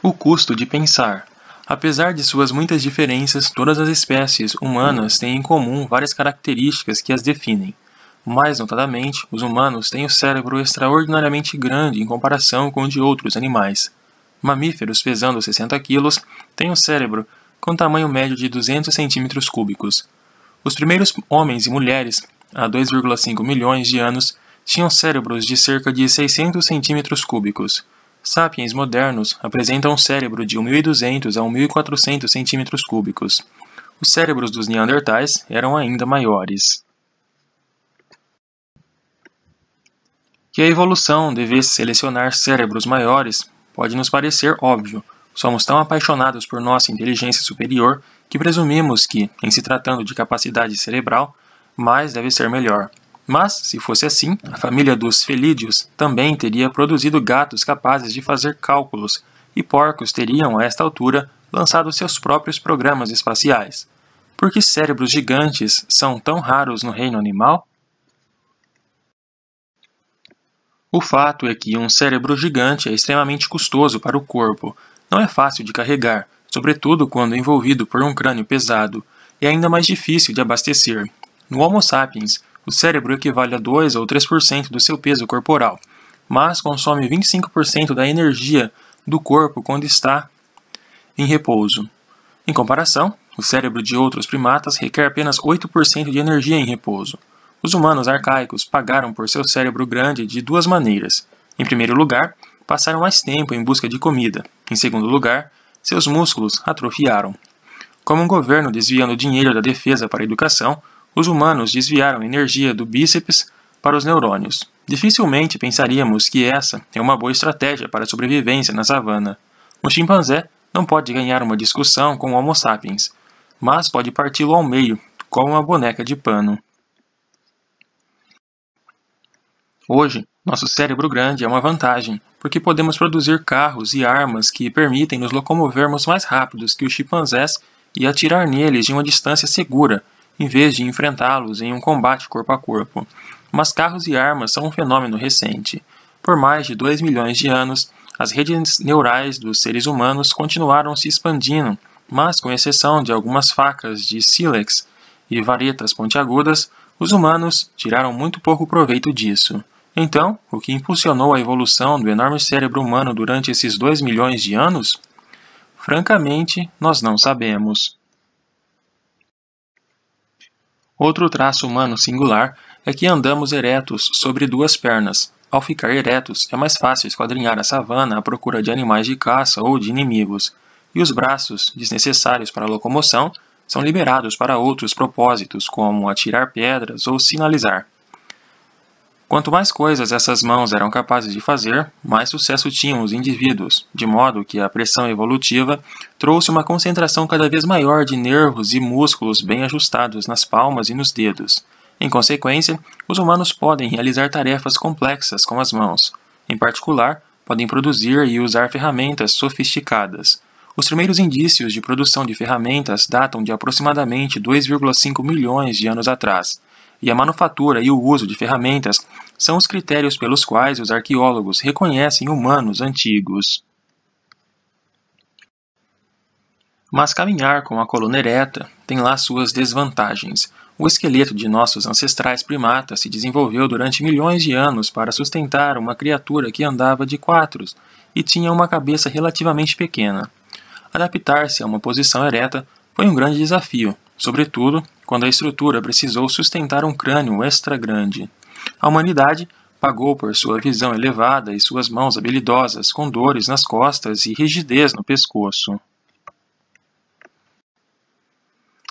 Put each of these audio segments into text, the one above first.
O custo de pensar. Apesar de suas muitas diferenças, todas as espécies humanas têm em comum várias características que as definem. Mais notadamente, os humanos têm o cérebro extraordinariamente grande em comparação com o de outros animais. Mamíferos pesando 60 quilos têm um cérebro com tamanho médio de 200 centímetros cúbicos. Os primeiros homens e mulheres, há 2,5 milhões de anos, tinham cérebros de cerca de 600 centímetros cúbicos. Sapiens modernos apresentam um cérebro de 1.200 a 1.400 centímetros cúbicos. Os cérebros dos neandertais eram ainda maiores. Que a evolução devesse selecionar cérebros maiores pode nos parecer óbvio. Somos tão apaixonados por nossa inteligência superior que presumimos que, em se tratando de capacidade cerebral, mais deve ser melhor. Mas, se fosse assim, a família dos felídeos também teria produzido gatos capazes de fazer cálculos, e porcos teriam, a esta altura, lançado seus próprios programas espaciais. Por que cérebros gigantes são tão raros no reino animal? O fato é que um cérebro gigante é extremamente custoso para o corpo, não é fácil de carregar, sobretudo quando envolvido por um crânio pesado, e ainda mais difícil de abastecer. No Homo sapiens, o cérebro equivale a 2 ou 3% do seu peso corporal, mas consome 25% da energia do corpo quando está em repouso. Em comparação, o cérebro de outros primatas requer apenas 8% de energia em repouso. Os humanos arcaicos pagaram por seu cérebro grande de duas maneiras. Em primeiro lugar, passaram mais tempo em busca de comida. Em segundo lugar, seus músculos atrofiaram. Como um governo desviando dinheiro da defesa para a educação, os humanos desviaram energia do bíceps para os neurônios. Dificilmente pensaríamos que essa é uma boa estratégia para a sobrevivência na savana. Um chimpanzé não pode ganhar uma discussão com o Homo sapiens, mas pode parti-lo ao meio, como uma boneca de pano. Hoje, nosso cérebro grande é uma vantagem, porque podemos produzir carros e armas que permitem nos locomovermos mais rápidos que os chimpanzés e atirar neles de uma distância segura, em vez de enfrentá-los em um combate corpo a corpo. Mas carros e armas são um fenômeno recente. Por mais de 2 milhões de anos, as redes neurais dos seres humanos continuaram se expandindo, mas com exceção de algumas facas de sílex e varetas pontiagudas, os humanos tiraram muito pouco proveito disso. Então, o que impulsionou a evolução do enorme cérebro humano durante esses 2 milhões de anos? Francamente, nós não sabemos. Outro traço humano singular é que andamos eretos sobre duas pernas. Ao ficar eretos, é mais fácil esquadrinhar a savana à procura de animais de caça ou de inimigos, e os braços, desnecessários para a locomoção, são liberados para outros propósitos, como atirar pedras ou sinalizar. Quanto mais coisas essas mãos eram capazes de fazer, mais sucesso tinham os indivíduos, de modo que a pressão evolutiva trouxe uma concentração cada vez maior de nervos e músculos bem ajustados nas palmas e nos dedos. Em consequência, os humanos podem realizar tarefas complexas com as mãos. Em particular, podem produzir e usar ferramentas sofisticadas. Os primeiros indícios de produção de ferramentas datam de aproximadamente 2,5 milhões de anos atrás, e a manufatura e o uso de ferramentas são os critérios pelos quais os arqueólogos reconhecem humanos antigos. Mas caminhar com a coluna ereta tem lá suas desvantagens. O esqueleto de nossos ancestrais primatas se desenvolveu durante milhões de anos para sustentar uma criatura que andava de quatro e tinha uma cabeça relativamente pequena. Adaptar-se a uma posição ereta foi um grande desafio, sobretudo quando a estrutura precisou sustentar um crânio extra grande. A humanidade pagou por sua visão elevada e suas mãos habilidosas com dores nas costas e rigidez no pescoço.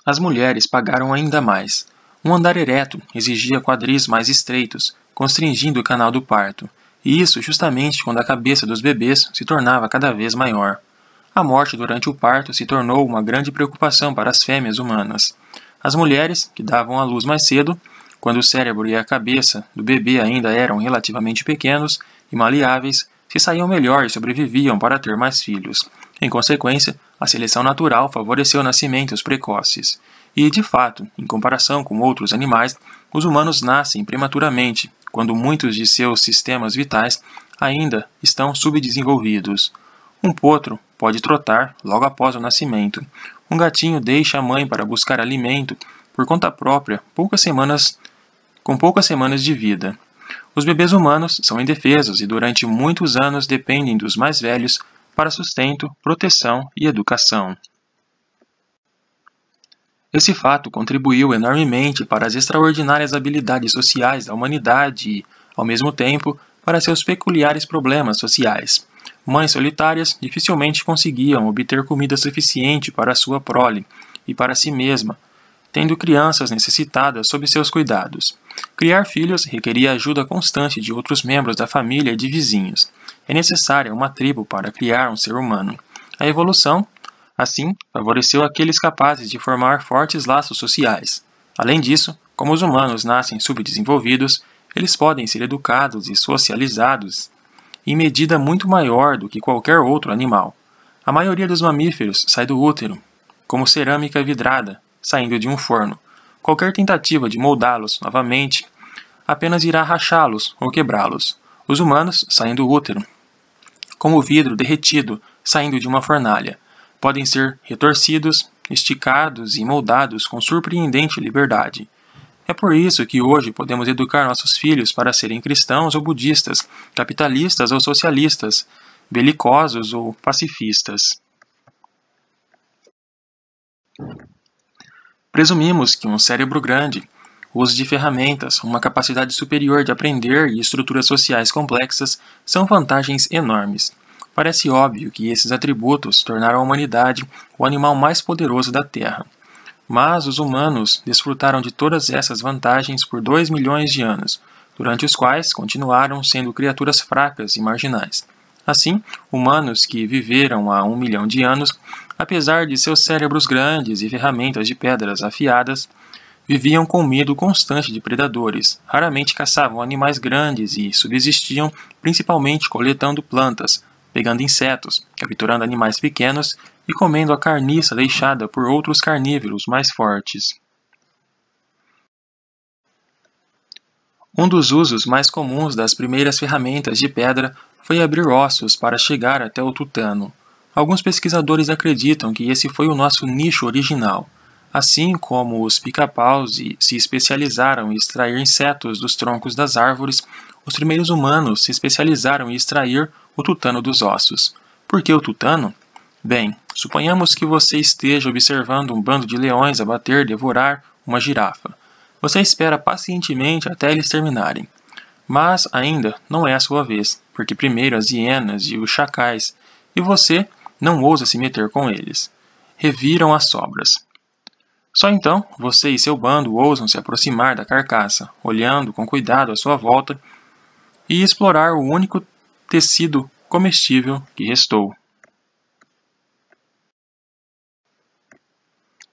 As mulheres pagaram ainda mais. Um andar ereto exigia quadris mais estreitos, constringindo o canal do parto, e isso justamente quando a cabeça dos bebês se tornava cada vez maior. A morte durante o parto se tornou uma grande preocupação para as fêmeas humanas. As mulheres, que davam à luz mais cedo, quando o cérebro e a cabeça do bebê ainda eram relativamente pequenos e maleáveis, se saíam melhor e sobreviviam para ter mais filhos. Em consequência, a seleção natural favoreceu nascimentos precoces. E, de fato, em comparação com outros animais, os humanos nascem prematuramente, quando muitos de seus sistemas vitais ainda estão subdesenvolvidos. Um potro pode trotar logo após o nascimento. Um gatinho deixa a mãe para buscar alimento por conta própria com poucas semanas de vida. Os bebês humanos são indefesos e durante muitos anos dependem dos mais velhos para sustento, proteção e educação. Esse fato contribuiu enormemente para as extraordinárias habilidades sociais da humanidade e, ao mesmo tempo, para seus peculiares problemas sociais. Mães solitárias dificilmente conseguiam obter comida suficiente para sua prole e para si mesma, tendo crianças necessitadas sob seus cuidados. Criar filhos requeria a ajuda constante de outros membros da família e de vizinhos. É necessária uma tribo para criar um ser humano. A evolução, assim, favoreceu aqueles capazes de formar fortes laços sociais. Além disso, como os humanos nascem subdesenvolvidos, eles podem ser educados e socializados em medida muito maior do que qualquer outro animal. A maioria dos mamíferos sai do útero, como cerâmica vidrada, saindo de um forno. Qualquer tentativa de moldá-los novamente apenas irá rachá-los ou quebrá-los. Os humanos saem do útero, como vidro derretido saindo de uma fornalha. Podem ser retorcidos, esticados e moldados com surpreendente liberdade. É por isso que hoje podemos educar nossos filhos para serem cristãos ou budistas, capitalistas ou socialistas, belicosos ou pacifistas. Presumimos que um cérebro grande, o uso de ferramentas, uma capacidade superior de aprender e estruturas sociais complexas são vantagens enormes. Parece óbvio que esses atributos tornaram a humanidade o animal mais poderoso da Terra. Mas os humanos desfrutaram de todas essas vantagens por 2 milhões de anos, durante os quais continuaram sendo criaturas fracas e marginais. Assim, humanos que viveram há 1 milhão de anos, apesar de seus cérebros grandes e ferramentas de pedras afiadas, viviam com medo constante de predadores, raramente caçavam animais grandes e subsistiam principalmente coletando plantas, pegando insetos, capturando animais pequenos e comendo a carniça deixada por outros carnívoros mais fortes. Um dos usos mais comuns das primeiras ferramentas de pedra foi abrir ossos para chegar até o tutano. Alguns pesquisadores acreditam que esse foi o nosso nicho original. Assim como os pica-paus se especializaram em extrair insetos dos troncos das árvores, os primeiros humanos se especializaram em extrair o tutano dos ossos. Por que o tutano? Bem, suponhamos que você esteja observando um bando de leões abater e devorar uma girafa. Você espera pacientemente até eles terminarem. Mas ainda não é a sua vez, porque primeiro as hienas e os chacais, e você não ousa se meter com eles. Reviram as sobras. Só então você e seu bando ousam se aproximar da carcaça, olhando com cuidado à sua volta e explorar o único tecido comestível que restou.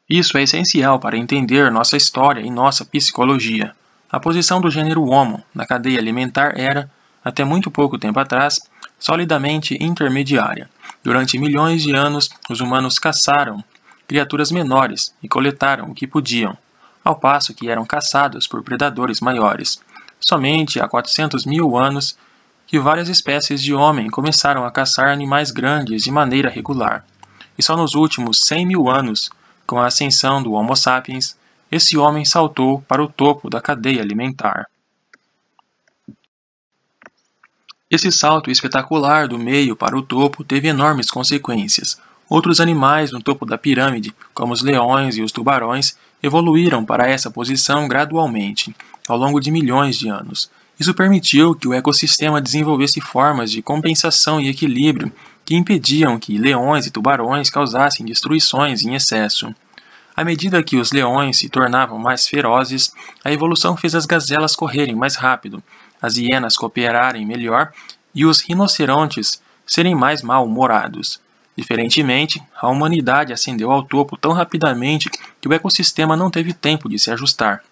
Isso é essencial para entender nossa história e nossa psicologia. A posição do gênero Homo na cadeia alimentar era, até muito pouco tempo atrás, solidamente intermediária. Durante milhões de anos, os humanos caçaram criaturas menores e coletaram o que podiam, ao passo que eram caçados por predadores maiores. Somente há 400 mil anos que várias espécies de homem começaram a caçar animais grandes de maneira regular. E só nos últimos 100 mil anos, com a ascensão do Homo sapiens, esse homem saltou para o topo da cadeia alimentar. Esse salto espetacular do meio para o topo teve enormes consequências. Outros animais no topo da pirâmide, como os leões e os tubarões, evoluíram para essa posição gradualmente, ao longo de milhões de anos. Isso permitiu que o ecossistema desenvolvesse formas de compensação e equilíbrio que impediam que leões e tubarões causassem destruições em excesso. À medida que os leões se tornavam mais ferozes, a evolução fez as gazelas correrem mais rápido, as hienas cooperarem melhor e os rinocerontes serem mais mal-humorados. Diferentemente, a humanidade ascendeu ao topo tão rapidamente que o ecossistema não teve tempo de se ajustar.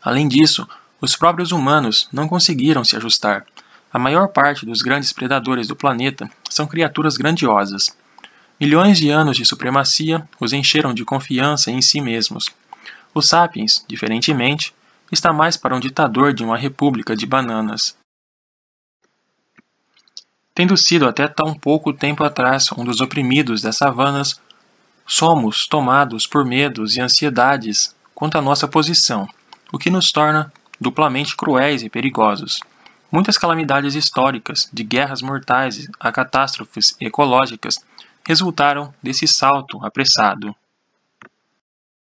Além disso, os próprios humanos não conseguiram se ajustar. A maior parte dos grandes predadores do planeta são criaturas grandiosas. Milhões de anos de supremacia os encheram de confiança em si mesmos. O Sapiens, diferentemente, está mais para um ditador de uma república de bananas. Tendo sido até tão pouco tempo atrás um dos oprimidos das savanas, somos tomados por medos e ansiedades quanto à nossa posição, o que nos torna duplamente cruéis e perigosos. Muitas calamidades históricas, de guerras mortais a catástrofes ecológicas, resultaram desse salto apressado.